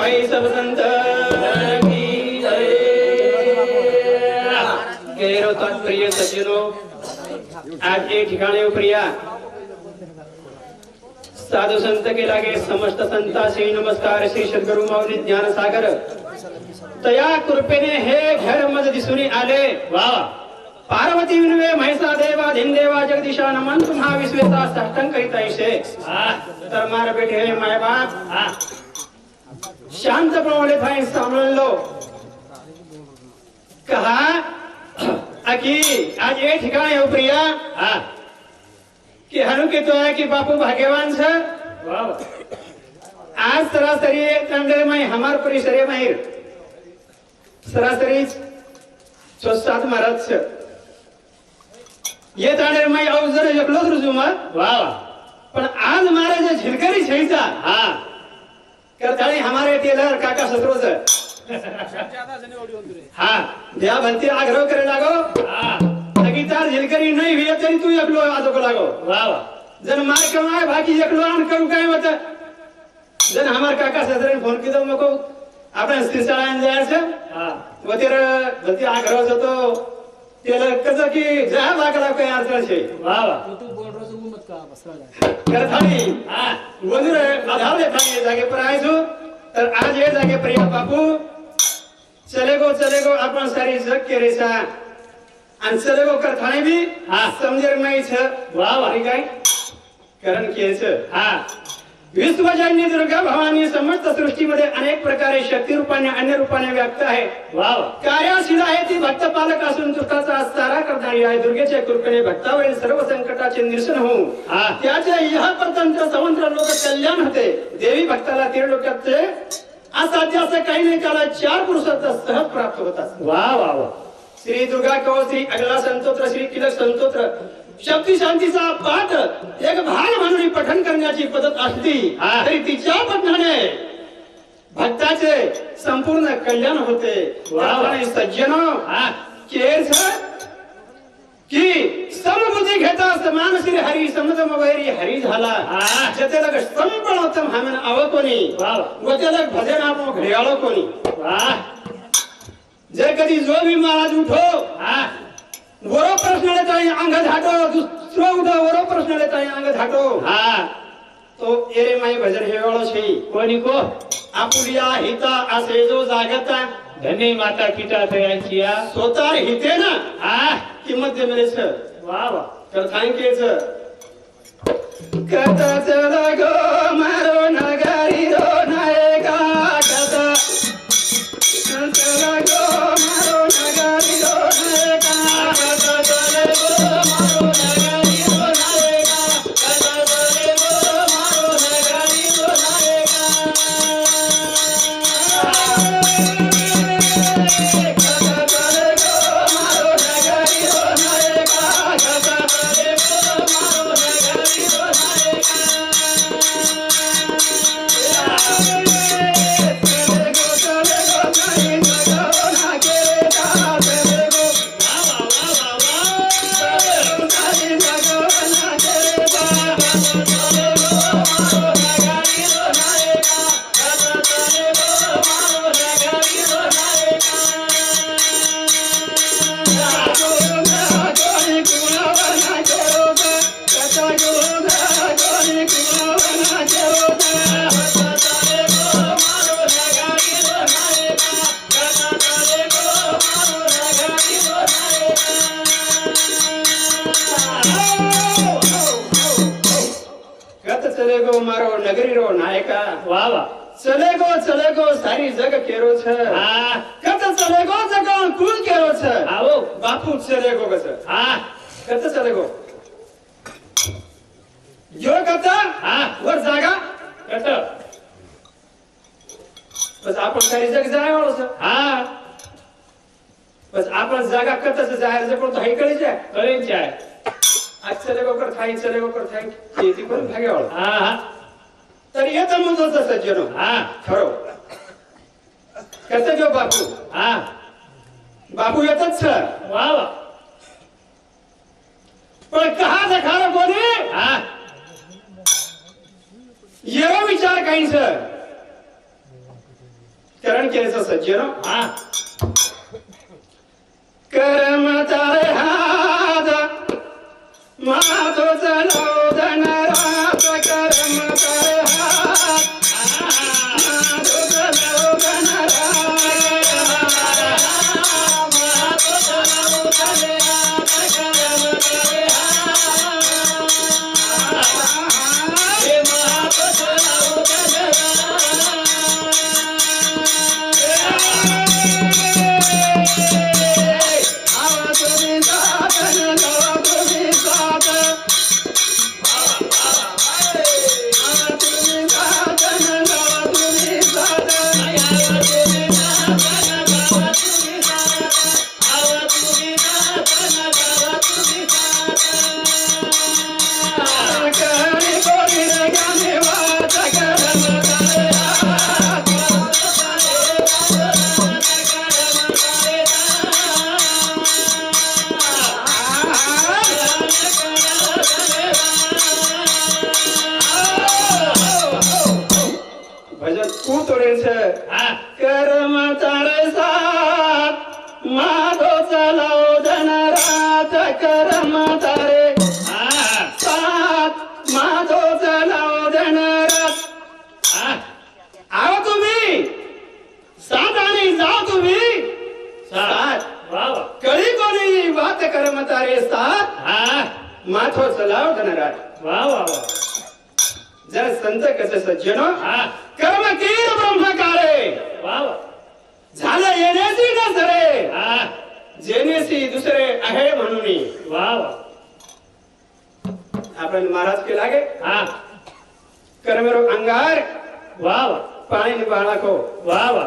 भाई सब संत की जय। गैरो तात्पर्य सज्जनो, आज एक ठिकाणी प्रिया साधू संत के लागे समस्त संतांशी नमस्कार। श्री सद्गुरु माऊली ज्ञान सागर तया कृपेने हे घर मज दिसून आले। वा पार्वती विनवे महिषा देवा धिंदेवा जगदीशा नमन तुम्हा विश्वेता साष्टांग करिता ऐसे। तर मार बेटे हे माय बाप शांत प्रमाणे थाई सांभळून लो। कहा अकी आज ये ठिकाणी हो प्रिया कि हनु के तो है कि बापू भाग्यवान छ। आज सरासरी तंडे में हमार परिसर में सरासरी 6-7 महाराज छ। ये तांडे में अवसर एकलोच रुजुमा वाह पण आज महाराज झिलकरी छैचा करताळी हमारे टेलर काका सत्रोज द्या भलती आग्रह करे लागो गीतार झिलकरी नहीं हुई तरी तू एकलो आजो को लागो वाह जन मार के माय बाकी एकलो आन करू काय मत जन हमार काका सत्रे फोन की दो मको आपण सिरसाळान जायचं वतेर भलती आग्रह होतो तेला कसं की जा लागला काय अर्थ छे वाह तू बोल रहो तू मत का बसरा करताळी वजूर आधार ले थाई जागे पर आयसो तर आज ये जागे पर बापू चलेगो आपण सारी जग के रेसा आणि चलेगो करताळी भी समजेर नाही छ वाह वाह काय कारण केच विश्वजननी दुर्गा भवानी समस्त सृष्टीमध्ये अनेक प्रकारे शक्ती रूपाने अन्य रूपाने व्यक्त आहे। वाह कार्याशील आहे ती भक्त पालक असून दुःखाचा सारा करणारी आहे। दुर्गेच्या कृपेने भक्तावरील सर्व संकटाचे निरसन होऊन त्याचे यह परतंत्र समुद्र लोक कल्याण होते। देवी भक्ताला त्रिलोकाचे असाध्य असं काही नाही त्याला 4 पुरुषार्थ सहज प्राप्त होतात। वाह वाह वाह श्री दुर्गा कव श्री अगला संतोत्र श्री किलक संतोत्र शक्ती शांतीचा पाठ एक भाग म्हणून पठण करण्याची पद्धत असली तरी तिच्या पठणाने भक्ताचे संपूर्ण कल्याण होते। सज्जनो केर की समबुद्धी घेता समान श्री हरी समदम वैरी हरी झाला जते लग संपणोत्तम हमन आव कोणी वते लग भजन आपो घड्याळो कोणी। जर कधी जो भी महाराज उठो वरो प्रश्न लेता अंग झाटो दुसरो उठो वरो प्रश्न लेता अंग झाटो तो एरे माई भजन हेवाळो छे कोणी को आपुलिया हिता असे जो जागता धनी माता पिता थयांचिया स्वतः हिते ना किंमत दे मेरे छ वाह वाह तर थँक्यू छ कथा चला गो मारो नगरी रो नायका कथा चला गो मारो नगरी रो नायका कथा चले गो मारो नगरी रो नायका कथा चले गो मारो नगरी रो नायका कथा चले गो मारो नगरी रो नायका कथा चले गो मारो नगरी रो नायका मारो नगरी रो नायका वाह वाह चले गो सारी जग केरो छ कत चले गो जग कुल केरो छ आओ बापू चले गो कस कत चले गो यो कत वर जागा कत बस आपण सारी जग जाय वाळो छ बस आपण जागा कत जाय जको तो हैकळी जाय कळी जाय आज चले गो कर थाई येती पण भागे वाळो तर येतं म्हणतो सज्जनो खरो कसं जो बापू बापू येतच छ वाह वाह पण कहा देखार कोणी येरो विचार काही सर करण केलं सज्जनो हा कर्म तारे हात मातो चलो धनरात कर्म तारे हात मातो चलो धनरात मातो चलो धनरात कर्म तारे हात हे मातो चलो भजन तू तोडेल हा कर्म तारे सात माधो चलाव धनरात कर्म तारे हा सात माधो चलाव धनरात हा आव तुम्ही सात आणि जा तुम्ही सात वा वा कळी कोणी वात कर्म तारे सात हा माथो चलाव धनरात वा वा वा जर संत कसे सज्जनो हा कर्म केल ब्रह्मकारे वा वा झालं येण्याची नसरे हा जेनेसी दुसरे आहे म्हणून वा वा आपण महाराज के लागे हा कर्मरो अंगार वा वा पाणी बाळाको वा वा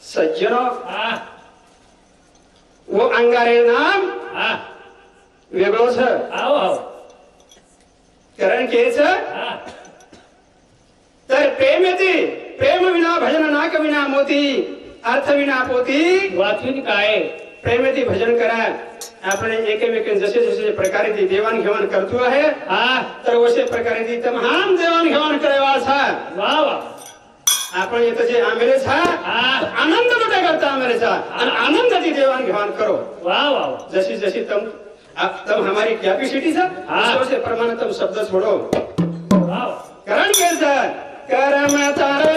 सज्जनो हा वो अंगारे नाम हा वेगळो छ आओ आओ कारण केच हा तर प्रेम येते प्रेम विना भजन नाक विना मोती अर्थ विना पोती वाचून काय प्रेम येते भजन करा आपण एकमेक जसे जसे प्रकारे ती देवाणघेवाण करतो आहे हा तर वसे प्रकारे ती तमाम देवाणघेवाण करावा असा वा वा आपण येतं जे आंबेले छा हा आनंद कुठे करता आंबेले छा आणि आनंद ती देवाणघेवाण करो वा वा वा जशी जशी तम हमारी कैपेसिटी से हाँ। उससे प्रमाण तुम शब्द छोड़ो वा वा करण कैसा कर्म तारे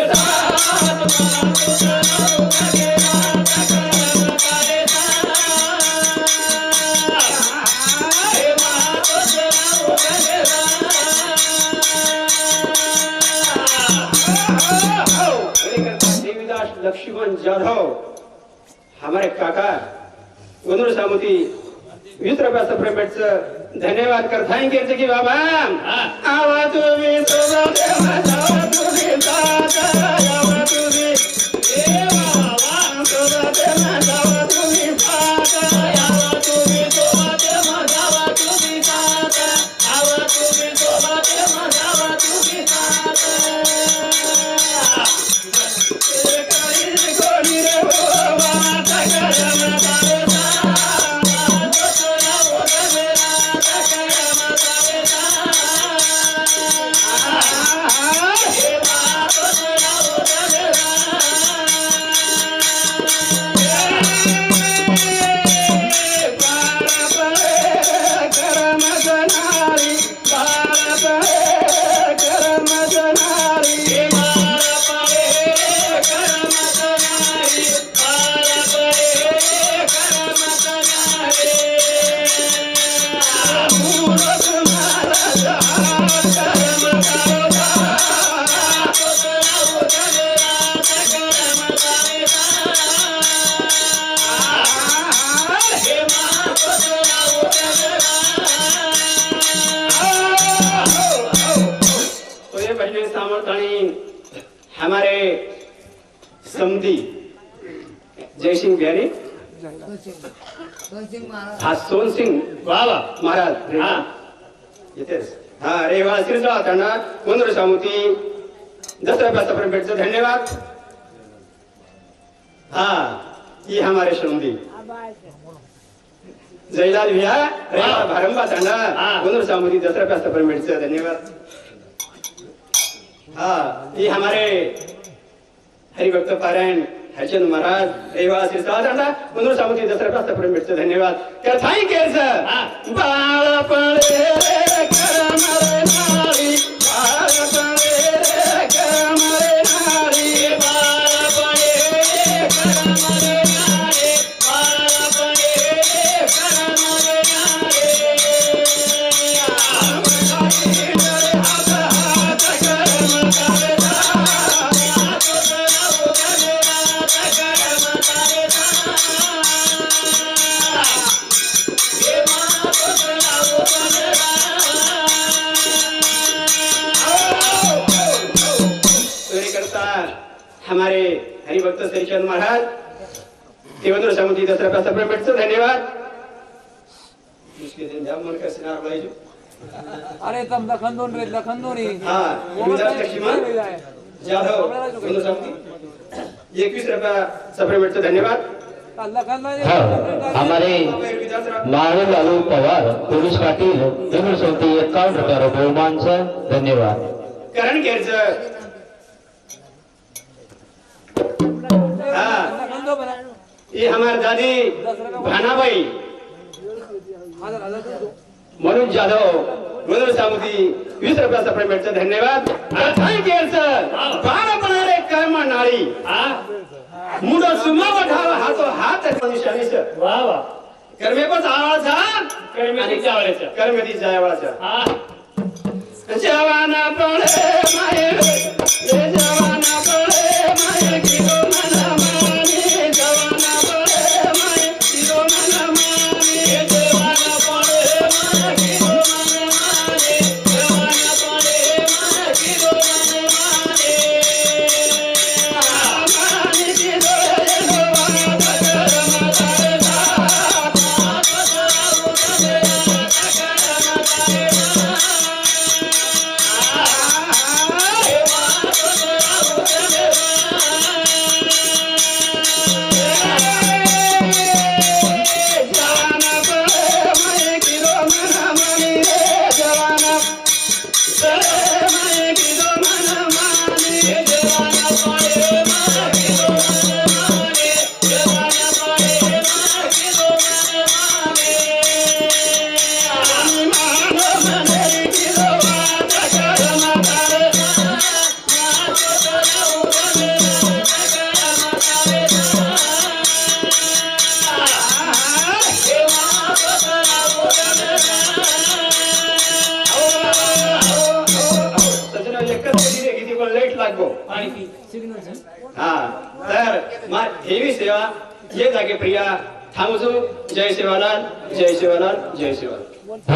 देवीदास लक्ष्मण जाधव हमारे काका गुंदूर सामुती 20 रुपयाचं पेमेंटचं धन्यवाद करताय की बाबा आवा तुम्ही सोबत आवा तुम्ही साथ आवा तुम्ही देवा सोबत आवा तुम्ही साथ आवा तुम्ही सोबत आवा तुम्ही साथ आवा तुम्ही सोबत आवा तुम्ही साथ कोणी रे बाबा तकरम तारे हमारे समधी जयसिंह बिहारी हा सोन सिंग वा महाराज हा येतेच हा रे वा श्रीजा त्यांना गोंधळ सामुती दसरा पासापर्यंत भेटचं धन्यवाद हा ही हमारे समधी जयलाल भैया रेवा भारंबा त्यांना गोंधळ सामुती दसरा पासापर्यंत भेटचं धन्यवाद हा ये हमारे हरिभक्त पारायण हरिचंद महाराज रहिवासी साधारणा पुनर सामुती दसरा प्राप्त करून भेटतो धन्यवाद कथाई केसं बाळपणे करम रे नारी बाळपणे करम रे नारी बाळपणे करम रे नारी बाळपणे करम रे हमारे हरिभक्त श्रीचंद महाराज देवेंद्र सामुती दसरा प्राप्त करून भेटतो धन्यवाद मुश्किल दिन जाम मन का सिनार भाई अरे तम लखनदोन रे लखनदोनी हाँ गुजरात लक्ष्मण जाधव देवेंद्र सामुती 21 रुपया सफर भेटतो धन्यवाद हमारे माधव लालू पवार पोलीस पाटील देवेंद्र सामुती 51 रुपया बहुमान से धन्यवाद करण केरचं ये हमारे दादी भानाबाई मनोज जाधव गोंधळ सामुती 20 रुपया सफर भेटतो धन्यवाद कथाई केरचं बाळपणारे कर्म नाळी मुड सुमाव ढाव हातो हात निशाणीच वा वा कर्मेपच आवाळाचा कर्मेची जावळ्याचा कर्मेती जायवाळाचा हा जवाना पडे माये रे जवाना पडे माये किलो मना माने जवाना पडे माये किलो मना माने जवाना पडे माये किलो मना माने जवाना पडे माये किलो मना माने किलो जवाना पडे तर हेवी सेवा ये जागे प्रिया थांबसू जय सेवालाल जय सेवालाल जय सेवालाल